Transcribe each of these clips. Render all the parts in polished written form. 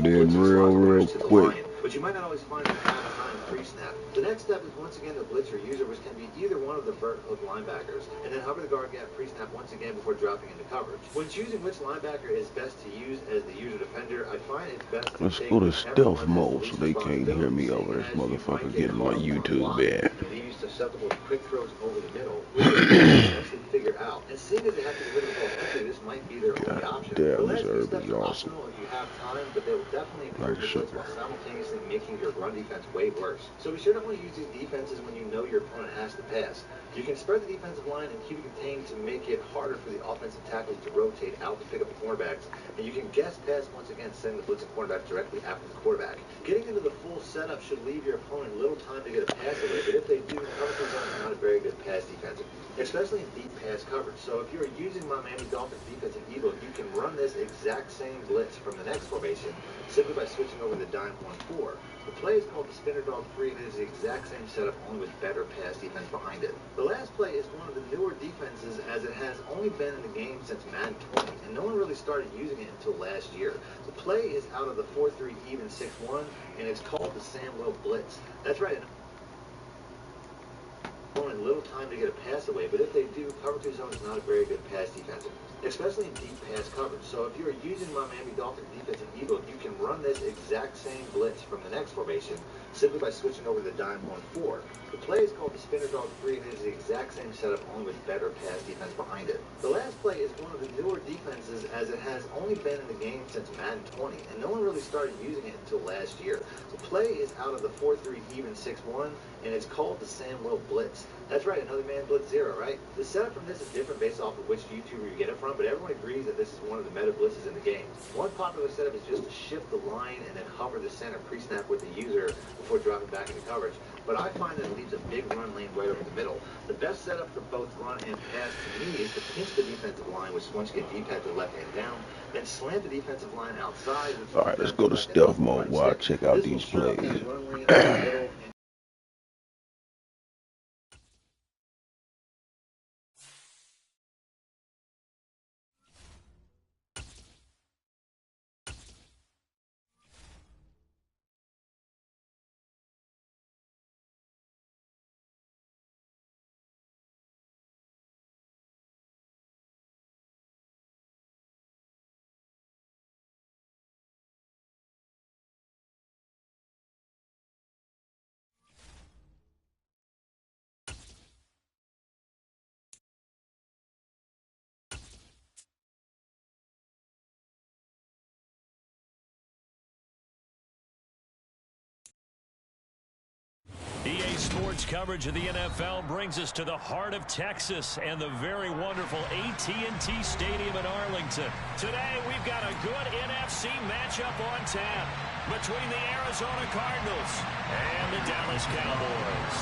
Then real quick. But you might not always find the half-time pre-snap. The next step is once again the blitzer user, which can be either one of the vert hook linebackers, and then hover the guard gap pre-snap once again before dropping into coverage. When choosing which linebacker is best to use as the user defender, I find it's best to Let's take go to stealth mode so they can't hear me over this motherfucker getting my YouTube bad. Leave you susceptible to quick throws over the middle, which they actually figure out. And seeing as they have to deliver the ball quickly, this might be their only option. Damn, The this last few herb steps is are awesome. optional if you have time, but they will definitely improve Like the blitz sugar. while simultaneously making your run defense way worse. So be sure to only use these defenses when you know your opponent has to pass. You can spread the defensive line and keep it contained to make it harder for the offensive tackles to rotate out to pick up the cornerbacks. And you can guess pass once again, sending the blitz and cornerback directly after the quarterback. Getting into the full setup should leave your opponent little time to get a pass away, but if they do, cover 2 zone is not a very good pass defense, especially in deep pass coverage. So if you're using my Miami Dolphins defensive ebook, you can run this exact same blitz from the next formation simply by switching over the dime 1-4. The play is called the spinner dog 3, and it is the exact same setup, only with better pass defense behind it. The last play is one of the newer defenses, as it has only been in the game since Madden 20, and no one really started using it until last year. The play is out of the 4-3 even 6-1, and it's called the Sam Will Blitz. That's right. Only little time to get a pass away, but if they do, cover 2 zone is not a very good pass defense, especially in deep pass coverage. So if you're using my Miami Dolphins defensive ebook, you can run this exact same blitz from the next formation simply by switching over the dime 1-4. The play is called the spinner dog 3, and it is the exact same setup, only with better pass defense behind it. The last play is one of the newer defenses, as it has only been in the game since Madden 20, and no one really started using it until last year. The play is out of the 4-3 even 6-1, and it's called the Sam Will Blitz. That's right, another man blitz 0, right? The setup from this is different based off of which YouTuber you get it from, but everyone agrees that this is one of the meta blitzes in the game. One popular setup is just to shift the line and then hover the center pre-snap with the user before dropping back into coverage. But I find that it leaves a big run lane right over the middle. The best setup for both run and pass to me is to pinch the defensive line, which once you get deep head to left hand down, then slant the defensive line outside. Alright, let's go to stealth mode while I check out these plays. EA Sports coverage of the NFL brings us to the heart of Texas and the very wonderful AT&T Stadium in Arlington. Today, we've got a good NFC matchup on tap between the Arizona Cardinals and the Dallas Cowboys.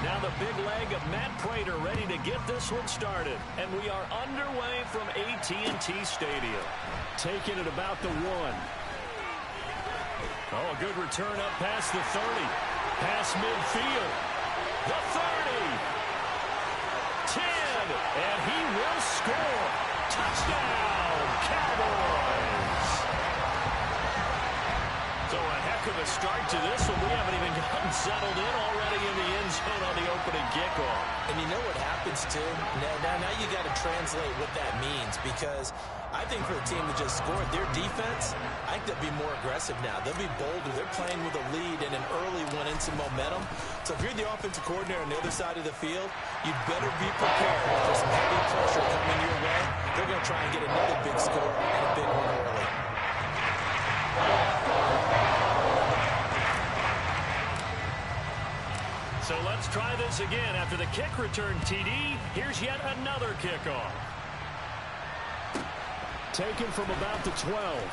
Now the big leg of Matt Prater ready to get this one started. And we are underway from AT&T Stadium. Taking it about the 1. Oh, a good return up past the 30. Past midfield. The 30. 10. And he will score. Touchdown, Cowboys. So a heck of a start to this one. We haven't even gotten settled in already in the end zone on the opening kickoff. And you know what happens, too? Now you got to translate what that means, because I think for the team that just scored, their defense, I think they'll be more aggressive now. They'll be bolder. They're playing with a lead and an early one and some momentum. So if you're the offensive coordinator on the other side of the field, you'd better be prepared for some heavy pressure coming your way. They're going to try and get another big score and a big one early. So let's try this again. After the kick return TD, here's yet another kickoff. Taken from about the 12.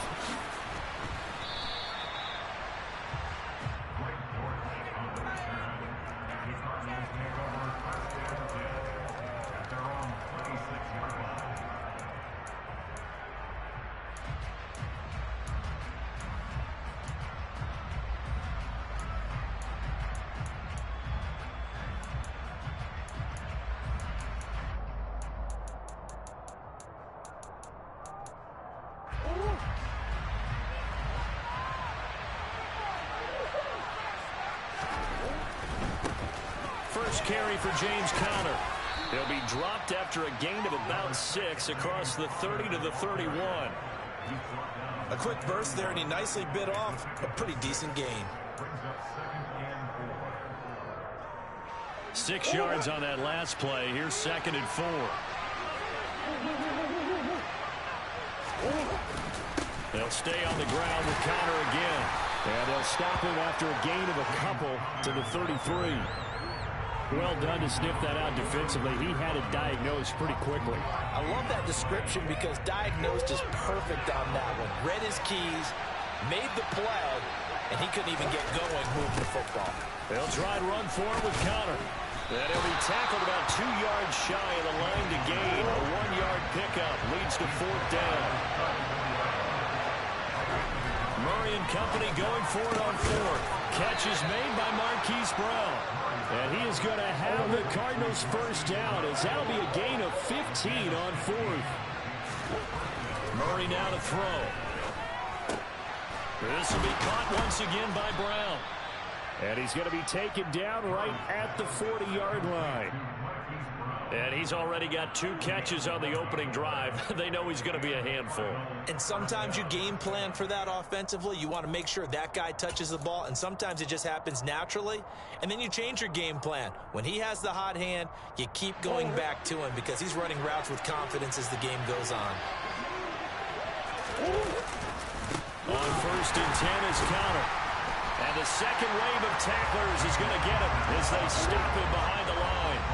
first carry for James Conner. He'll be dropped after a gain of about 6 across the 30 to the 31. A quick burst there, and he nicely bit off a pretty decent gain. 6 yards on that last play. Here's 2nd and 4. They'll stay on the ground with Conner again. And they'll stop him after a gain of a couple to the 33. Well done to sniff that out defensively. He had it diagnosed pretty quickly. I love that description because diagnosed is perfect on that one. Read his keys, made the play, and he couldn't even get going moving the football. They'll try and run for it with Conner. And he'll be tackled about 2 yards shy of the line to gain. A 1-yard pickup leads to 4th down. Murray and company going for it on 4th. Catch is made by Marquise Brown. And he is going to have the Cardinals first down as that'll be a gain of 15 on 4th. Murray now to throw. This will be caught once again by Brown. And he's going to be taken down right at the 40-yard line. And he's already got 2 catches on the opening drive. They know he's going to be a handful. And sometimes you game plan for that offensively. You want to make sure that guy touches the ball, and sometimes it just happens naturally. And then you change your game plan. When he has the hot hand, you keep going back to him because he's running routes with confidence as the game goes on. On 1st and 10 is Conner. And the second wave of tacklers is going to get him as they stop him behind the line.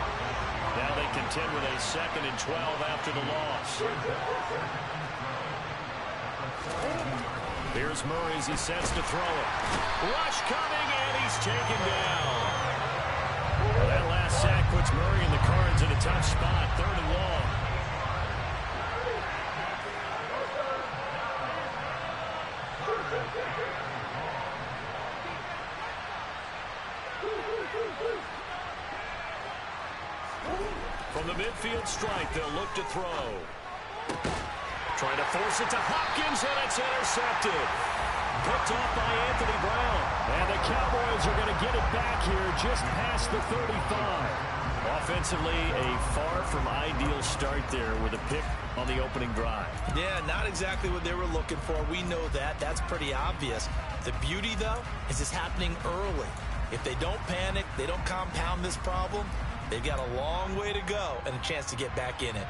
Now they contend with a 2nd and 12 after the loss. Here's Murray as he sets to throw it. Rush coming, and he's taken down. Well, that last sack puts Murray and the Cards in a tough spot, 3rd and long. From the midfield strike, they'll look to throw. Trying to force it to Hopkins, and it's intercepted. Picked off by Anthony Brown. And the Cowboys are going to get it back here just past the 35. Offensively, a far from ideal start there with a pick on the opening drive. Yeah, not exactly what they were looking for. We know that. That's pretty obvious. The beauty, though, is it's happening early. If they don't panic, they don't compound this problem, they've got a long way to go and a chance to get back in it.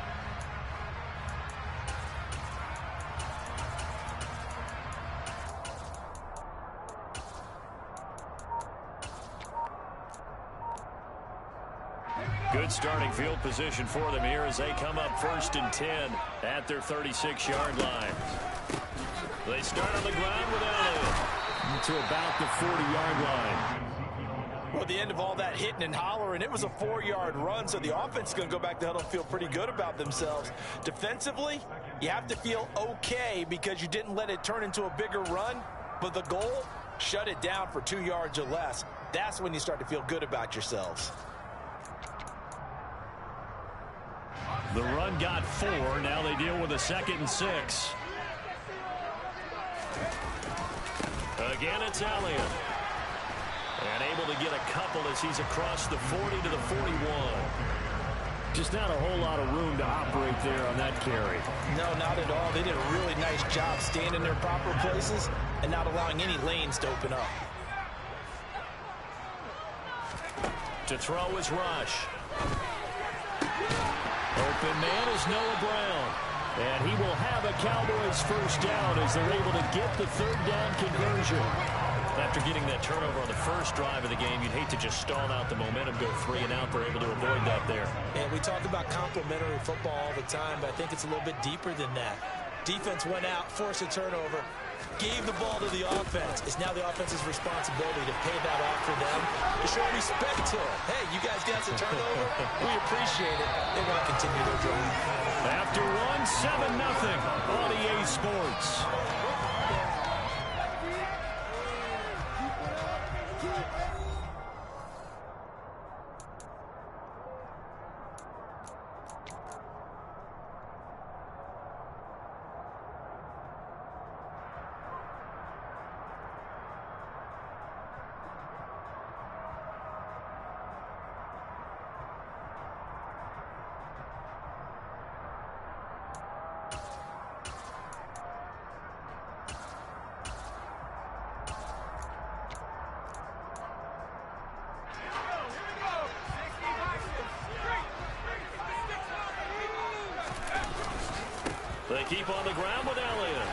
Good starting field position for them here as they come up 1st and 10 at their 36-yard line. They start on the ground with Elliott to about the 40-yard line. Well, at the end of all that hitting and hollering, it was a 4-yard run, so the offense is going to go back to huddle and feel pretty good about themselves. Defensively, you have to feel okay because you didn't let it turn into a bigger run, but the goal, shut it down for 2 yards or less. That's when you start to feel good about yourselves. The run got 4. Now they deal with a 2nd and 6. Again, it's Elliott. And able to get a couple as he's across the 40 to the 41. Just not a whole lot of room to operate there on that carry. No, not at all. They did a really nice job staying in their proper places and not allowing any lanes to open up. To throw is Rush. Open man is Noah Brown. And he will have a Cowboys first down as they're able to get the 3rd down conversion. After getting that turnover on the first drive of the game, you'd hate to just stall out the momentum, go 3 and out. They're able to avoid that there. And we talk about complementary football all the time, but I think it's a little bit deeper than that. Defense went out, forced a turnover, gave the ball to the offense. It's now the offense's responsibility to pay that off for them, to show respect to it. Hey, you guys got some turnover? We appreciate it. They want to continue their drive. After one, 7-0 on EA Sports. They keep on the ground with Elliott.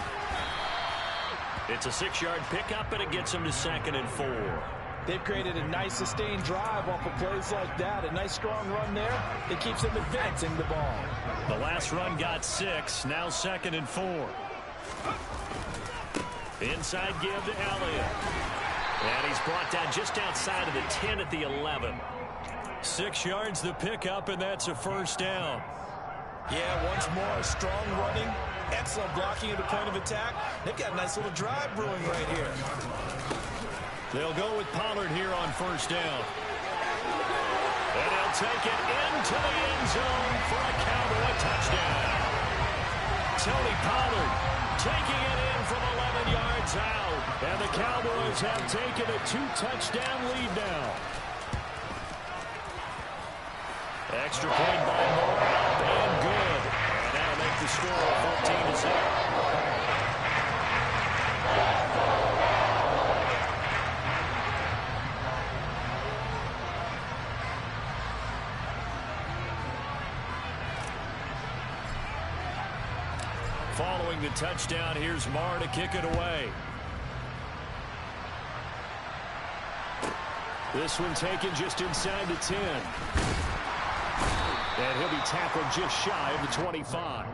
It's a 6-yard pickup, and it gets him to 2nd and 4. They've created a nice sustained drive off of plays like that. A nice strong run there. It keeps them advancing the ball. The last run got 6. Now 2nd and 4. Inside give to Elliott. And he's brought down just outside of the 10 at the 11. 6 yards the pickup, and that's a 1st down. Yeah, once more, strong running. Excellent blocking at the point of attack. They've got a nice little drive brewing right here. They'll go with Pollard here on 1st down. And he'll take it into the end zone for a Cowboy touchdown. Tony Pollard taking it in from 11 yards out. And the Cowboys have taken a 2-touchdown lead now. Extra point by Moore, and good. And that'll make the score 14-0. Following the touchdown, here's Marr to kick it away. This one taken just inside the 10. And he'll be tackled just shy of the 25.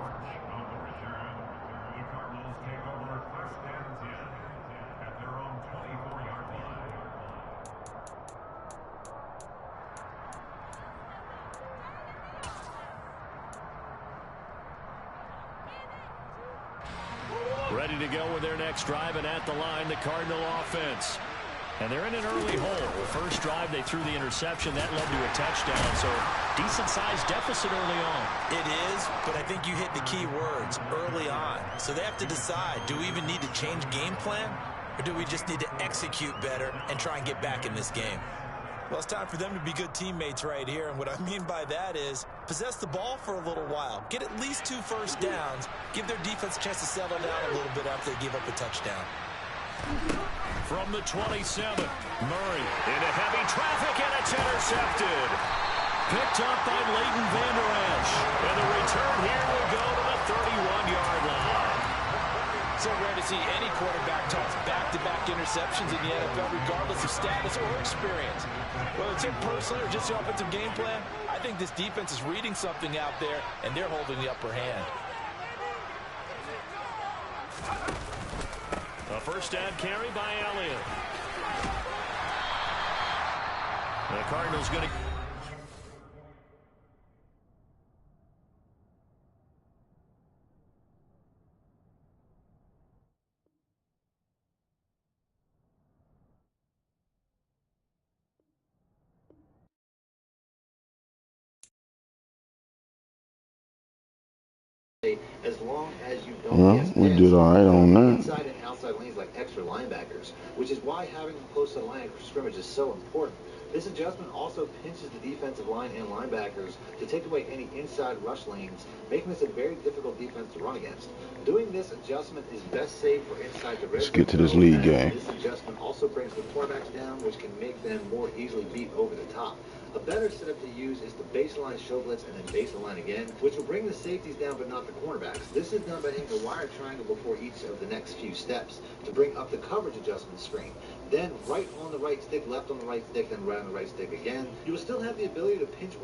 Ready to go with their next drive, and at the line, the Cardinal offense. And they're in an early hole. First drive, they threw the interception. That led to a touchdown, so decent-sized deficit early on. It is, but I think you hit the key words, early on. So they have to decide, do we even need to change game plan, or do we just need to execute better and try and get back in this game? Well, it's time for them to be good teammates right here, and what I mean by that is possess the ball for a little while, get at least 2 first downs, give their defense a chance to settle down a little bit after they give up a touchdown. From the 27, Murray into heavy traffic, and it's intercepted. Picked up by Leighton Vander Esch. And the return here will go to the 31-yard line. So rare to see any quarterback toss back-to-back interceptions in the NFL, regardless of status or experience. Whether it's him personally or just the offensive game plan, I think this defense is reading something out there, and they're holding the upper hand. A first down carry by Elliott. The Cardinals going to... As long as you don't we did all right on that. Inside and outside lanes like extra linebackers, which is why having them close to the line of scrimmage is so important. This adjustment also pinches the defensive line and linebackers to take away any inside rush lanes, making this a very difficult defense to run against. Doing this adjustment is best saved for inside the red zone. Let's get to this league game. This adjustment also brings the quarterbacks down, which can make them more easily beat over the top. A better setup to use is the baseline show blitz and then baseline again, which will bring the safeties down but not the cornerbacks. This is done by hitting the wire triangle before each of the next few steps to bring up the coverage adjustment screen. Then right on the right stick, left on the right stick, then right on the right stick again. You will still have the ability to pinch